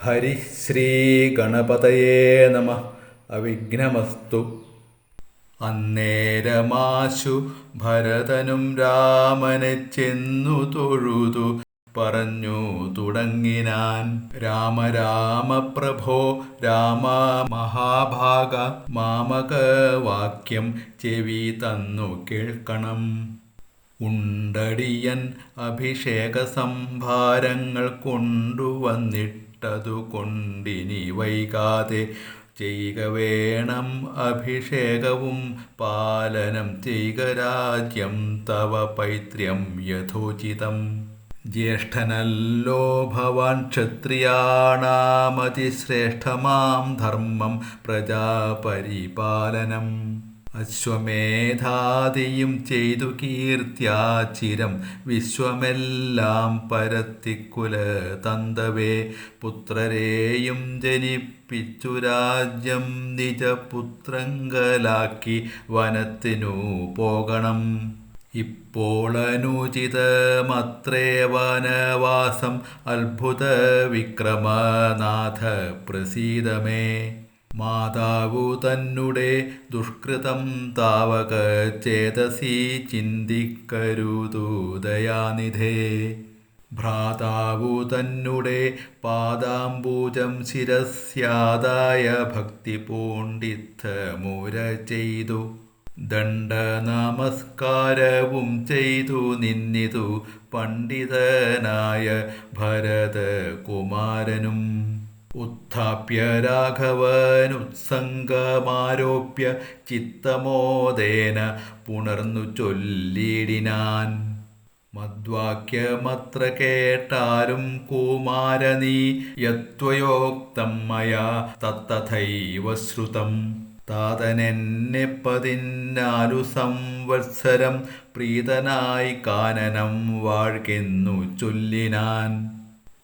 ഹരിശ്രീ ഗണപതയേ നമ. അവിഘ്നമസ്തു. അന്നേരമാശു ഭരതനും രാമനെ ചെന്നു തൊഴുതു പറഞ്ഞു തുടങ്ങിനാൻ. രാമ രാമ പ്രഭോ രാമ മഹാഭാഗ, മാമകവാക്യം ചെവി തന്നു കേൾക്കണം. ഉണ്ടടിയൻ അഭിഷേക സംഭാരങ്ങൾ കൊണ്ടുവന്നിട്ടതു കൊണ്ടിനി വൈകാതെ ചെയ്യുക വേണം അഭിഷേകവും പാലനം ചെയ്യുക രാജ്യം തവ പൈത്ര്യം യഥോചിതം. ജ്യേഷ്ഠനല്ലോ ഭവാൻ ക്ഷത്രിയാണാമതിശ്രേഷ്ഠമാം ധർമ്മം പ്രജാപരിപാലനം. അശ്വമേധാദിയും ചെയ്തു കീർത്തിയാചിരം വിശ്വമെല്ലാം പരത്തിക്കുല തന്തവേ. പുത്രരെയും ജനിപ്പിച്ചു രാജ്യം നിജപുത്രങ്കലാക്കി വനത്തിനു പോകണം. ഇപ്പോൾ അനുചിതമത്രേ വനവാസം അത്ഭുത വിക്രമനാഥ പ്രസീദമേ. മാതാവു തന്നെ ദുഷ്കൃതം താവക ചേതസി ചിന്തിക്കരുതു ദയാനിധേ. ഭ്രാതാവു തന്നെ പാദാംബുജം ശിരസ്യാദായ ഭക്തി പൂണ്ടിത്തമുര ചെയ്തു ദണ്ഡ നമസ്കാരവും ചെയ്തു നിന്നിതു പണ്ഡിതനായ ഭരതകുമാരനും. ഉത്ഥാപ്യ രാഘവനുത്സംഗമാരോപ്യ ചിത്തമോദേന പുണർന്നു ചൊല്ലിടിനാൻ. മദ്വാക്യമത്ര കേട്ടാലും കുമാരനീ യത്വയോക്തം മയാ തത്തഥൈവ ശ്രുതം. താതനെന്നെ 14 സംവത്സരം പ്രീതനായി കാനനം വാഴ്കെന്നു ചൊല്ലിനാൻ.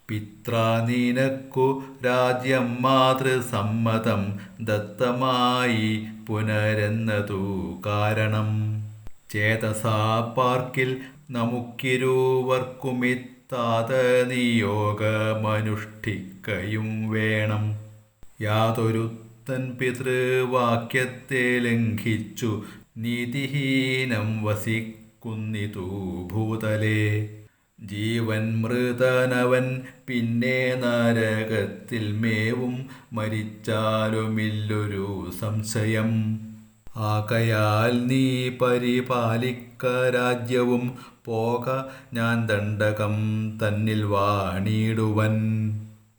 പിത്രാ നിനക്കു രാജ്യം മാതൃസമ്മതം ദത്തമായി പുനരെന്നതു കാരണം. ചേതസാ പാർക്കിൽ നമുക്കിരുവർക്കുമിത്താത നിയോഗമനുഷ്ഠിക്കയും വേണം. യാതൊരുത്തൻ പിതൃവാക്യത്തെ ലംഘിച്ചു നീതിഹീനം വസിക്കുന്നിതു ഭൂതലേ. ജീവൻ മൃതനവൻ പിന്നെ നരകത്തിൽ മേവും മരിച്ചാലുമില്ലൊരു സംശയം. ആകയാൽ നീ പരിപാലിക്ക രാജ്യവും പോക ഞാൻ ദണ്ഡകം തന്നിൽ വാണിടുവൻ.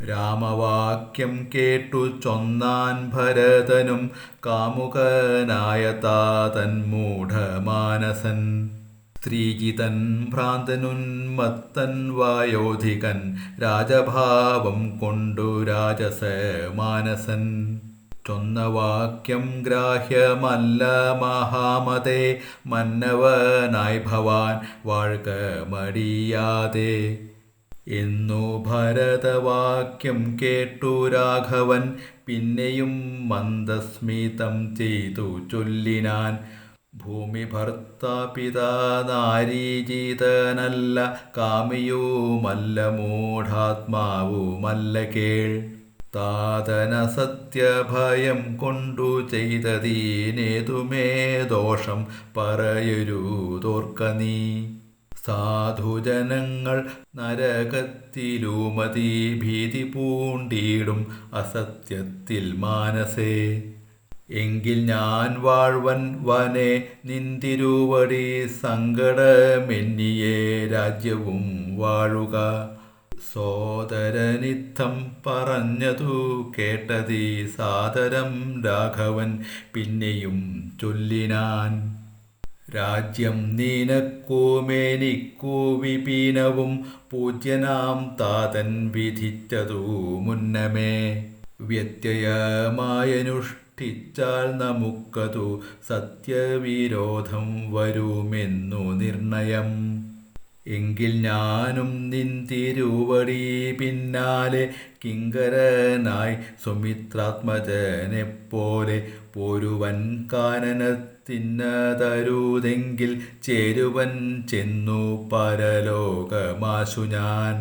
രാമവാക്യം കേട്ടു ചൊന്നാൻ ഭരതനും കാമുകനായ താതൻ മൂഢമാനസൻ. സ്ത്രീജിതൻ ഭ്രാന്തനുന്മത്തൻ വായോധികൻ രാജഭാവം കൊണ്ടു രാജസമാനസൻ. ചൊന്ന വാക്യം ഗ്രാഹ്യമല്ല മഹാമതേ, മന്നവനായി ഭവാൻ വാഴ്ക മടിയാതെ എന്നു ഭരതവാക്യം കേട്ടു രാഘവൻ. പിന്നെയും മന്ദസ്മിതം ചെയ്തു ചൊല്ലിനാൻ. ഭൂമി ഭർത്താ പിതാ നാരീജിതനല്ല, കാമിയുമല്ല മൂഢാത്മാവുമല്ല കേൾ. താതനസത്യഭയം കൊണ്ടു ചെയ്തതീനേതുമേ ദോഷം പറയരുതോർക്ക നീ. സാധുജനങ്ങൾ നരകത്തിലുമതി ഭീതി പൂണ്ടിടും അസത്യത്തിൽ മാനസേ. എങ്കിൽ ഞാൻ വാഴ്വൻ വനെ നിന്തിരുവടി സങ്കടമെന്നിയേ രാജ്യവും വാഴുക. സോദരനിത്തം പറഞ്ഞതു കേട്ടതീ സാദരം രാഘവൻ പിന്നെയും ചൊല്ലിനാൻ. രാജ്യം നിനക്കുമെനിക്കു വിപിനവും പൂജ്യനാം താതൻ വിധിച്ചതു മുന്നമേ. വ്യത്യയമായനുഷ്ഠിച്ചാൽ നമുക്കതു സത്യവിരോധം വരുമെന്നു നിർണയം. എങ്കിൽ ഞാനും നിന്തിരുവടി പിന്നാലെ കിങ്കരനായി സുമിത്രാത്മജനെപ്പോലെ പോരുവൻ. കാനനത്തിന്നതരുതെങ്കിൽ ചേരുവൻ ചെന്നു പരലോകമാശു ഞാൻ.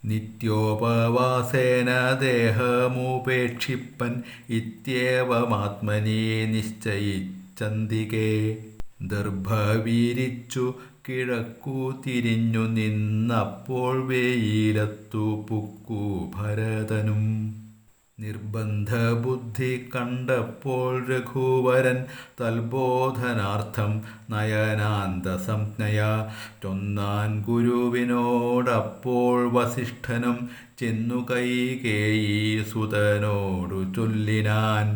നിത്യോപവാസേന ദേഹമുപേക്ഷിപ്പൻ ഇത്യേവമാത്മനി നിശ്ചയിച്ചന്തികേ. ദർഭ കിഴക്കു തിരിഞ്ഞു നിന്നപ്പോൾ വെയിലത്തു പുക്കു ഭരതനും. നിർബന്ധബുദ്ധി കണ്ടപ്പോൾ രഘുവരൻ തൽബോധനാർത്ഥം നയനാന്തസംജ്ഞയാ ചൊന്നാൻ ഗുരുവിനോടപ്പോൾ വസിഷ്ഠനും ചെന്നു കൈകേയീ സുതനോടു ചൊല്ലിനാൻ.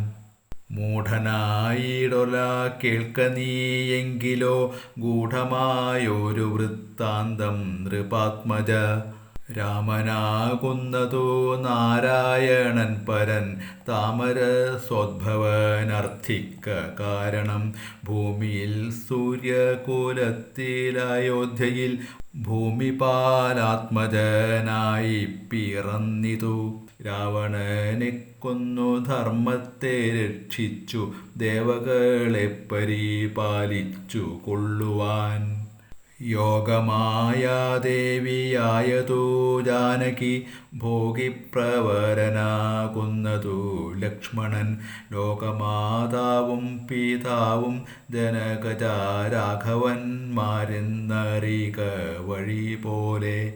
മൂഢനായിടൊല കേൾക്ക നീയെങ്കിലോ ഗൂഢമായൊരു വൃത്താന്തം നൃപാത്മജ. രാമനാകുന്നതോ നാരായണൻ പരൻ താമരസോദ്ഭവനർത്ഥിക്ക കാരണം. ഭൂമിയിൽ സൂര്യകുലത്തിൽ അയോധ്യയിൽ ഭൂമിപാലാത്മജനായി പിറന്നിതു. രാവണനെ കൊന്നു ധർമ്മത്തെ രക്ഷിച്ചു ദേവകളെ പരിപാലിച്ചു കൊള്ളുവാൻ. യോഗമായ ദേവിയായതു ജാനകി ഭോഗിപ്രവരനാകുന്നതു ലക്ഷ്മണൻ. ലോകമാതാവും പിതാവും ജനകജ രാഘവന്മാരെന്നറിക വഴി പോലെ.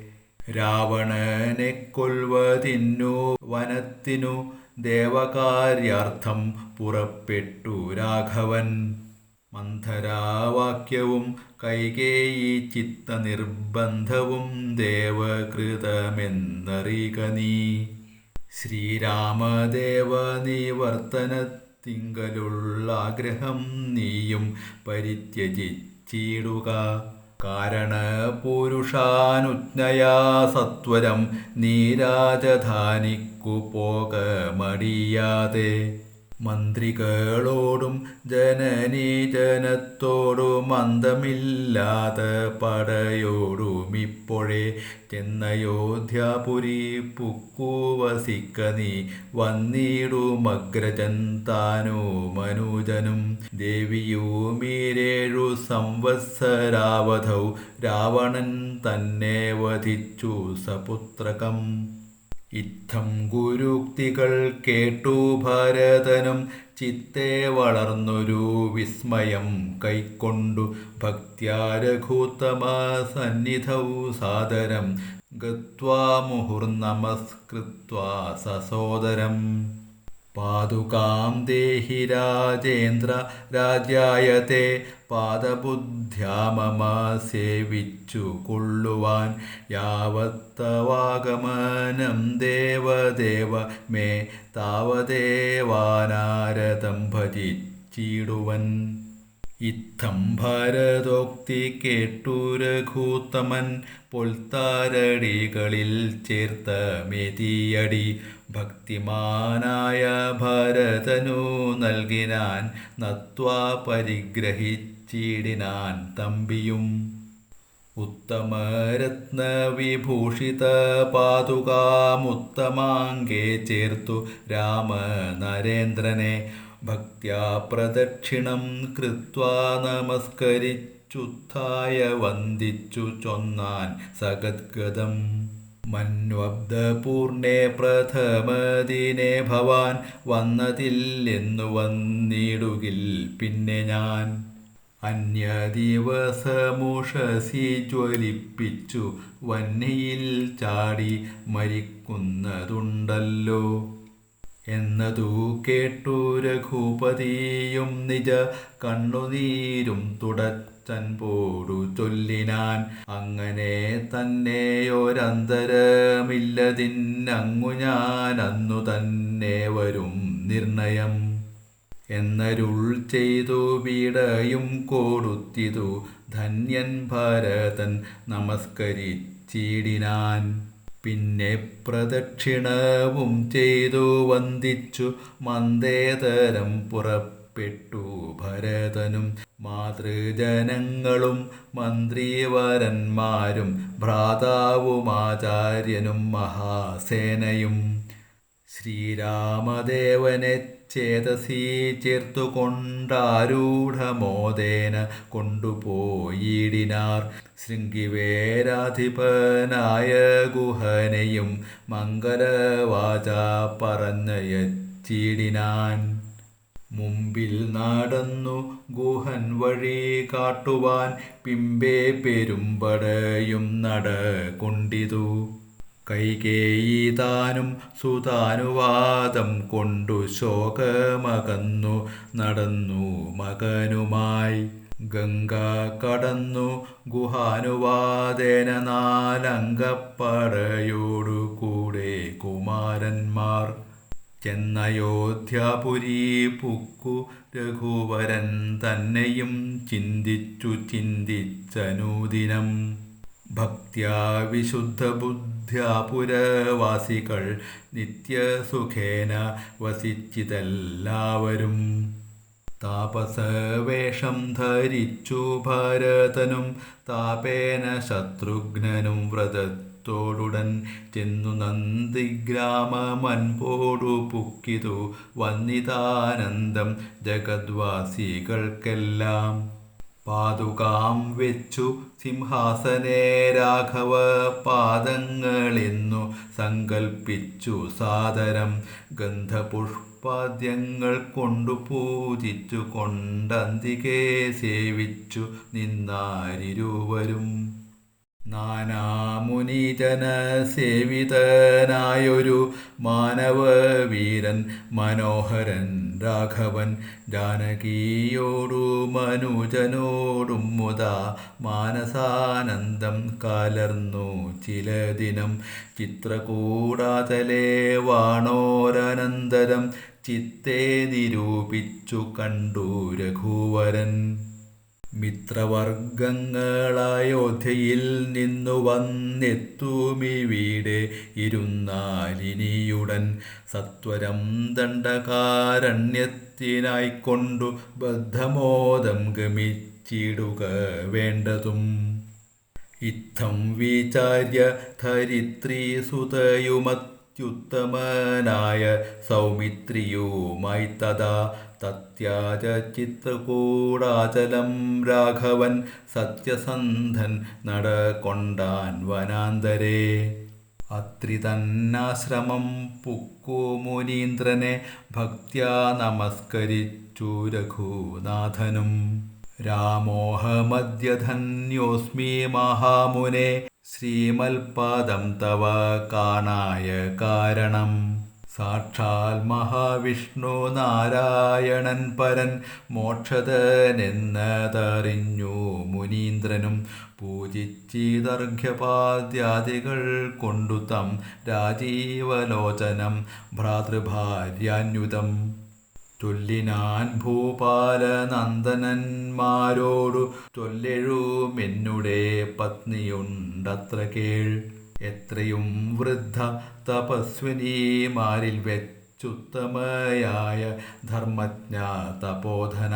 രാവണനെ കൊൽവതിന്നു വനത്തിനു ദേവകാര്യാർത്ഥം പുറപ്പെട്ടു രാഘവൻ. മന്ധരാവാക്യവും കൈകേയീ ചിത്തനിർബന്ധവും ദേവകൃതമെന്നറിക നീ. ശ്രീരാമദേവ നിവർത്തനത്തിങ്കലുള്ള ആഗ്രഹം നീയും പരിത്യജിച്ചിടുക. കാരണപുരുഷാനുജ്ഞയാ സത്വരം നീ രാജധാനിക്കു പോക മടിയാതെ. മന്ത്രികളോടും ജനനീജനത്തോടും അന്തമില്ലാതെ പടയോടുമിപ്പോഴേ ചെന്നയോധ്യാപുരി പുക്കു വസിക്ക നീ. വന്നിടുമഗ്രജൻ താനോ മനുജനും ദേവിയുമീരേഴു സംവത്സരാവധൗ രാവണൻ തന്നെ വധിച്ചു സപുത്രകം. ഇത്തം ഗുരുക്തികൾ കേട്ടു ഭരതനും ചിത്തേ വളർന്നൊരു വിസ്മയം കൈക്കൊണ്ടു. ഭക്ത്യാ രഘുത്തമ സന്നിധൗ സാദരം ഗത്വാ മുഹുർനമസ്കൃത്വാ സസോദരം. പാദുകാം ദേഹി രാജേന്ദ്ര രാജ്യായത്തെ പാദബുദ്ധ്യാ മമ സേവിച്ചു കൊള്ളുവാൻ. യാവത്തവാഗമനം ദേവദേവ മേ താവദേവാനാരതം ഭജിച്ചിടുവൻ. ഇത്തം ഭരതോക്തി കേട്ടു രഘുത്തമൻ പൊൽത്താരടികളിൽ ചേർത്ത മെതിയടി. ഭക്തിമാനായ ഭരതനു നൽകിനാൻ നത്വാ പരിഗ്രഹിച്ചിടിനാൻ തമ്പിയും. ഉത്തമരത്നവിഭൂഷിത പാതുകാമുത്തമാംഗേ ചേർത്തു രാമനരേന്ദ്രനെ. ഭക്ത്യാ പ്രദക്ഷിണം കൃത്വാ നമസ്കരിച്ചുത്ഥായ വന്ദിച്ചു ചൊന്നാൻ സഗദ്ഗദം. മന്വബ്ദപൂർണേ പ്രഥമദിനെ ഭവാൻ വന്നതില്ലെന്നു വന്നിടുകിൽ പിന്നെ ഞാൻ. അന്യദിവസമുഷസി ജ്വലിപ്പിച്ചു വന്യയിൽ ചാടി മരിക്കുന്നതുണ്ടല്ലോ എന്നതു കേട്ടു രഘുപതിയും നിജ കണ്ണുനീരും തുടച്ചൻപോടു ചൊല്ലിനാൻ. അങ്ങനെ തന്നെയൊരന്തരമില്ലതിന്നങ്ങു ഞാൻ അന്നു തന്നെ വരും നിർണയം എന്നരുൾ ചെയ്തു വിടയും കൊടുത്തിതു. ധന്യൻ ഭരതൻ നമസ്കരിച്ചിടിനാൻ. പിന്നെ പ്രദക്ഷിണവും ചെയ്തു വന്ദിച്ചു മന്ദേതരം പുറപ്പെട്ടു ഭരതനും. മാതൃജനങ്ങളും മന്ത്രിവരന്മാരും ഭ്രാതാവുമാചാര്യനും മഹാസേനയും ശ്രീരാമദേവനെ ചേതസി ചേർത്തുകൊണ്ടാരൂഢമോദേന കൊണ്ടുപോയിടിനാർ. ശൃംഗിവേരാധിപനായ ഗുഹനെയും മംഗലവാച പറഞ്ഞയച്ചിടിനാൻ. മുമ്പിൽ നടന്നു ഗുഹൻ വഴി കാട്ടുവാൻ പിമ്പേ പെരുമ്പടയും നടകൊണ്ടിതു. കൈകേയി താനും സുതാനുവാദം കൊണ്ടു ശോകമകന്നു നടന്നു മകനുമായി. ഗംഗ കടന്നു ഗുഹാനുവാദേന നാലംഗപ്പടയോടു കൂടെ കുമാരന്മാർ ചെന്നയോധ്യാപുരി പുക്കു. രഘുവരൻ തന്നെയും ചിന്തിച്ചു ചിന്തിച്ചനുദിനം. ഭക്ത്യാ വിശുദ്ധ ബുദ്ധ്യാ പുരവാസികൾ നിത്യസുഖേന വസിച്ചിതെല്ലാവരും. താപസവേഷം ധരിച്ചു ഭരതനും താപേന ശത്രുഘ്നനും വ്രതത്തോടുടൻ ചെന്നു നന്ദിഗ്രാമമൻപോടു പുക്കിതു വന്നിതാനന്ദം ജഗദ്വാസികൾക്കെല്ലാം. പാതുകാം വെച്ചു സിംഹാസനേ രാഘവ പാദങ്ങളെന്നു സങ്കൽപ്പിച്ചു സാദരം. ഗന്ധപുഷ്പാദ്യങ്ങൾ കൊണ്ടു പൂജിച്ചു കൊണ്ടന്തികെ സേവിച്ചു നിന്നാരിരുവരും. നാനാമുനിജന സേവിതനായൊരു മാനവവീരൻ മനോഹരൻ രാഘവൻ. ജാനകിയോടും മനുജനോടും മുദാ മാനസാനന്ദം കലർന്നു ചില ദിനം. ചിത്രകൂടാചലേ വാണോരനന്തരം ചിത്തെ നിരൂപിച്ചു കണ്ടു രഘുവരൻ. മിത്രവർഗങ്ങളയോധ്യയിൽ നിന്നു വന്നെത്തുമിവിടെ ഇരുന്നാലിനിയുടൻ. സത്വരം ദണ്ഡകാരണ്യത്തിനായിക്കൊണ്ടു ബദ്ധമോദം ഗമിച്ചിടുക വേണ്ടതും. ഇത്തം വിചാര്യ ധരിത്രീസുതയുമത്യുത്തമനായ സൗമിത്രിയുമായി തഥാ തത്യാജ ചിത്രകൂടാചലം രാഘവൻ. സത്യസന്ധൻ നടകൊണ്ടാൻ വനാന്തരേ. അത്രി തന്നാശ്രമം പുക്കു മുനീന്ദ്രനെ ഭക്ത്യാ നമസ്കരിച്ചു രഘുനാഥനും. രാമോഹമദ്യധന്യോസ്മി മഹാമുനെ ശ്രീമൽപാദം തവ കാണായ കാരണം. സാക്ഷാൽ മഹാവിഷ്ണു നാരായണൻ പരൻ മോക്ഷദനെന്നതറിഞ്ഞു മുനീന്ദ്രനും. പൂജിച്ചിതർഘ്യപാദ്യാദികൾ കൊണ്ടു തം രാജീവലോചനം ഭ്രാതൃഭാര്യാന്യുതം. ചൊല്ലിനാൻ ഭൂപാലനന്ദനന്മാരോടു ചൊല്ലെഴുമെന്നുടെ പത്നിയുണ്ടത്ര കേൾ. എത്രയും വൃദ്ധ തപസ്വിനിമാരിൽ വെച്ചുത്തമയായ ധർമ്മജ്ഞ തപോധന.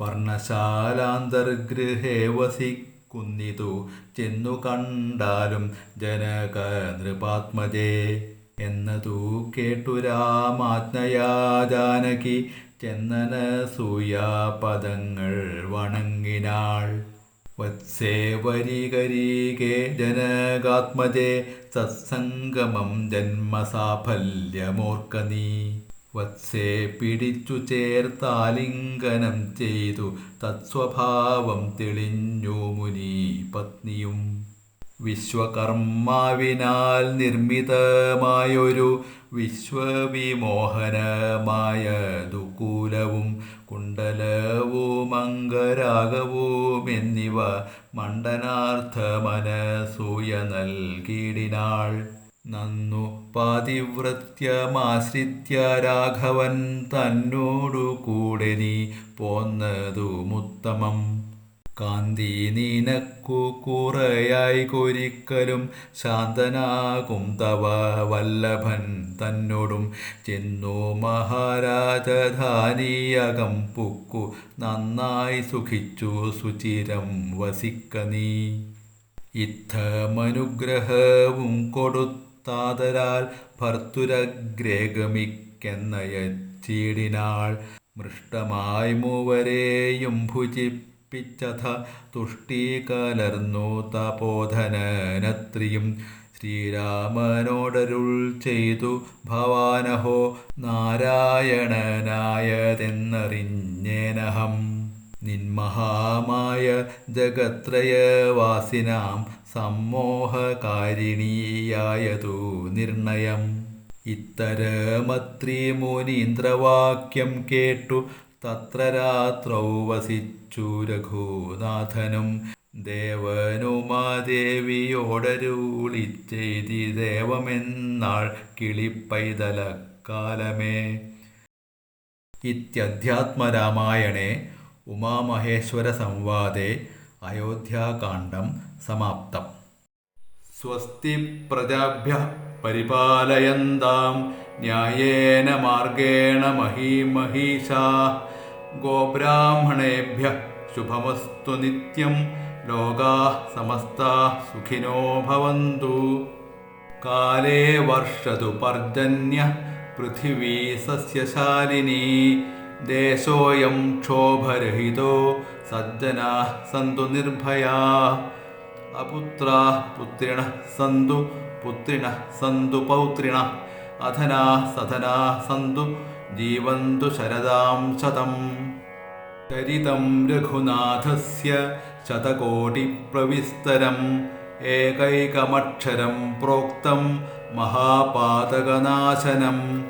പർണശാലാന്തർഗൃഹേ വസിക്കുന്നിതു ചെന്നു കണ്ടാലും ജനക നൃപാത്മജേ. എന്നതു കേട്ടു രാമാജ്ഞയാ ജാനകി ചെന്നനസൂയാപദങ്ങൾ വണങ്ങിനാൾ. വത്സേ വരികരികെ ജനകാത്മജേ സത്സംഗമം ജന്മസാഫല്യമോർക്ക നീ. വത്സേ പിടിച്ചു ചേർത്താലിംഗനം ചെയ്തു തത്സ്വഭാവം തെളിഞ്ഞു മുനി പത്നിയും. വിശ്വകർമാവിനാൽ നിർമ്മിതമായൊരു വിശ്വവിമോഹനമായ ദുകൂലവും കുണ്ടലവും അംഗരാഗവും എന്നിവ മണ്ഡനാർത്ഥമനസൂയ നൽകിയിടിനാൾ. നന്നു പാതിവ്രത്യമാശ്രിത്യ രാഘവൻ തന്നോടു കൂടെ നീ പോന്നതുമുത്തമം. കാന്തി നിനക്കു കുറയായി കൊരിക്കലും ശാന്തനാകും തവ വല്ലഭൻ തന്നോടും. ചെന്നു മഹാരാജധാനിയകം പുക്കു നന്നായി സുഖിച്ചു സുചിരം വസിക്ക നീ. ഇത്തമനുഗ്രഹവും കൊടുത്താതരാൽ ഭർത്തുരഗ്രേ ഗമിക്കെന്നയച്ചിടിനാൻ. ചീടിനാൾ. മൃഷ്ടമായി മൂവരെയും ഭുജിപ്പിച്ചഥ തുഷ്ടി കലർന്നു തപോധനനത്രിയും. ശ്രീരാമനോടരുൾ ചെയ്തു ഭവാനഹോ നാരായണനായതെന്നറിഞ്ഞേനഹം. നിന്മഹാമായ ജഗത്രയവാസിനാം സമ്മോഹകാരിണീയായതു നിർണയം. ഇത്തരമത്രി മുനീന്ദ്രവാക്യം കേട്ടു തത്ര രാത്രൗ വസിച്ചു രഘുനാഥനും. ദേവനുമാദേവിയോടരുളിച്ചെയ്തി ദേവമെന്നാൾ കിളിപ്പൈതലക്കാലമേ. ഇത്യധ്യാത്മരാമായണേ ഉമാമഹേശ്വരസംവാദേ അയോധ്യാകാണ്ഡം സമാപ്തം. സ്വസ്തി പ്രജാഭ്യഃ പരിപാലയന്താം ന്യായേന മാർഗേണ മഹീമഹീഷാഃ. ഗോബ്രാഹ്മണേഭ്യഃ ശുഭമസ്തു നിത്യം. ലോകാഃ സമസ്താഃ സുഖിനോ ഭവന്തു. കാലേ വർഷതു പർജന്യഃ പൃഥിവീ സസ്യശാലിനീ. ദേശോऽയം ക്ഷോഭരഹിതോ സജ്ജനാഃ സന്തു നിർഭയാഃ. അപുത്രാഃ പുത്രിണഃ സന്തു പുത്രിണഃ സന്തു പൗത്രിണഃ. അധനാഃ സധനാഃ സന്തു ജീവന്തു ശരദാം ശതം. ചരിതം രഘുനാഥസ്യ ശതകോടിപ്രവിസ്തരം. ഏകൈകമക്ഷരം പ്രോക്തം മഹാപാതകനാശനം.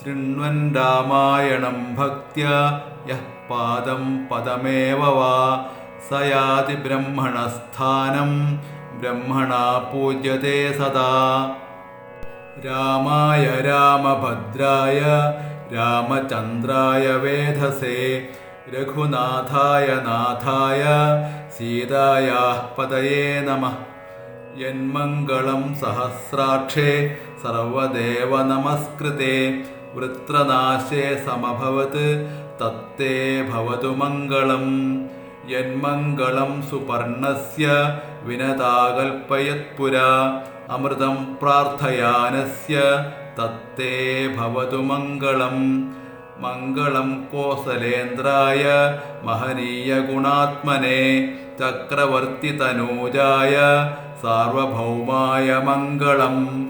ശൃണ്വൻ രാമായണം ഭക്ത്യാ യഃ പാദം പദമേവ വാ. സ യാതി ബ്രഹ്മണസ്ഥാനം ബ്രഹ്മണാ പൂജ്യത്തെ സദാ. രാമായ രാമഭദ്രായ രാമചന്ദ്രായ വേധസേ. രഘുനാഥായ നാഥായ സീതായാഃ പതയേ നമഃ. യന്മംഗളം സഹസ്രാക്ഷേ സർവദേവ നമസ്കൃതേ. വൃത്രനാശേ സമഭവത് തത്തേ ഭവതു മംഗളം. യന്മംഗളം സുപർണസ്യ വിനതാകൽപ്പയത്പുരാ. അമൃതം പ്രാർത്ഥയാനസ്യ തത്തേ ഭവതു മംഗളം. മംഗളം കോസലേന്ദ്രായ മഹനീയഗുണാത്മനെ. ചക്രവർത്തിതനൂജായ സാർവഭൗമായ മംഗളം.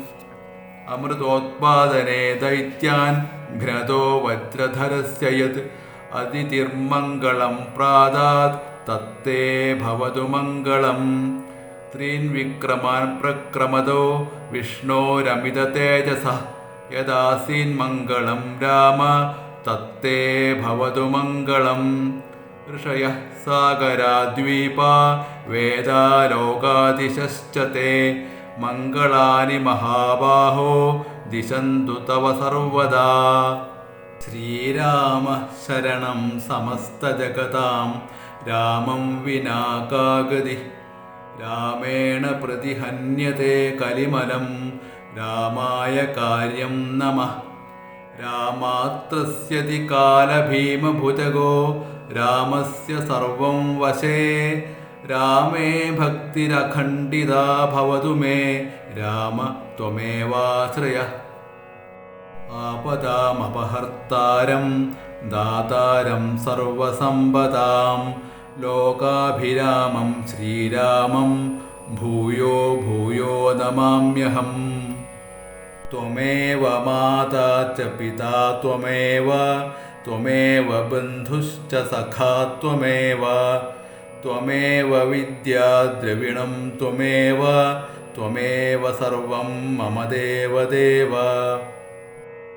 അമൃതോത്പാദനേ ദൈത്യാൻ ഘ്നതോ വജ്രധരസ്യ യത്. അതിഥിർമംഗളം പ്രാദാത് തത്തേ ഭവതു മംഗളം. ത്രീൻ വിക്രമാൻ പ്രക്രമതോ വിഷ്ണോരമിത തേജസഃ. യദാസീൻ മംഗളം രാമ തത്തേ ഭവതു മംഗളം. ഋഷയഃ സാഗരാദ്വീപാ വേദാലോകാദിശശ്ച തേ. മംഗളാനി മഹാബാഹോ ദിശന്തു തവ സർവദാ. ശ്രീരാമ ശരണം സമസ്തജഗതാം. രാമം വിനാ കാ ഗതിഃ. രാമേണ പ്രതിഹന്യത്തെ കലിമലം. രാമായ കാര്യം നമഃ. രാമാത്രസ്യതി കാലഭീമഭുജഗോ. രാമസ്യ സർവം വശേ. രാമേ ഭക്തിരഖണ്ഡിതാ ഭവതു മേ. രാമ ത്വമേവാശ്രയഃ. ആപദാമപഹർത്താരം ദാതാരം സർവസമ്പദാം. ലോകാഭിരാമം ശ്രീരാമം ഭൂയോ ഭൂയോ നമാമ്യഹം. ത്വമേവ മാതാ ച പിതാ ത്വമേവ. ത്വമേവ ബന്ധുശ്ച സഖാ ത്വമേവ. ത്വമേവ വിദ്യാ ദ്രവിണം ത്വമേവ. ത്വമേവ സർവം മമ ദേവദേവ.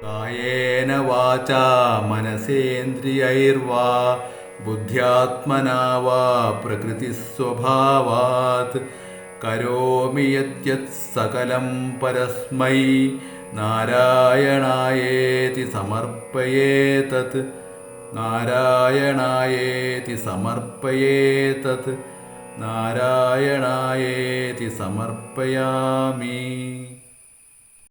കായേന വാചാ മനസേന്ദ്രിയൈർവാ ബുദ്ധ്യാത്മനാ വാ പ്രകൃതിസ്വഭാവാത് കരോമി യദ്യത് സകലം പരസ്മൈ നാരായണായേതി സമർപ്പയേതത്. നാരായണായേതി സമർപ്പയേതത്. നാരായണായേതി സമർപ്പയാമി.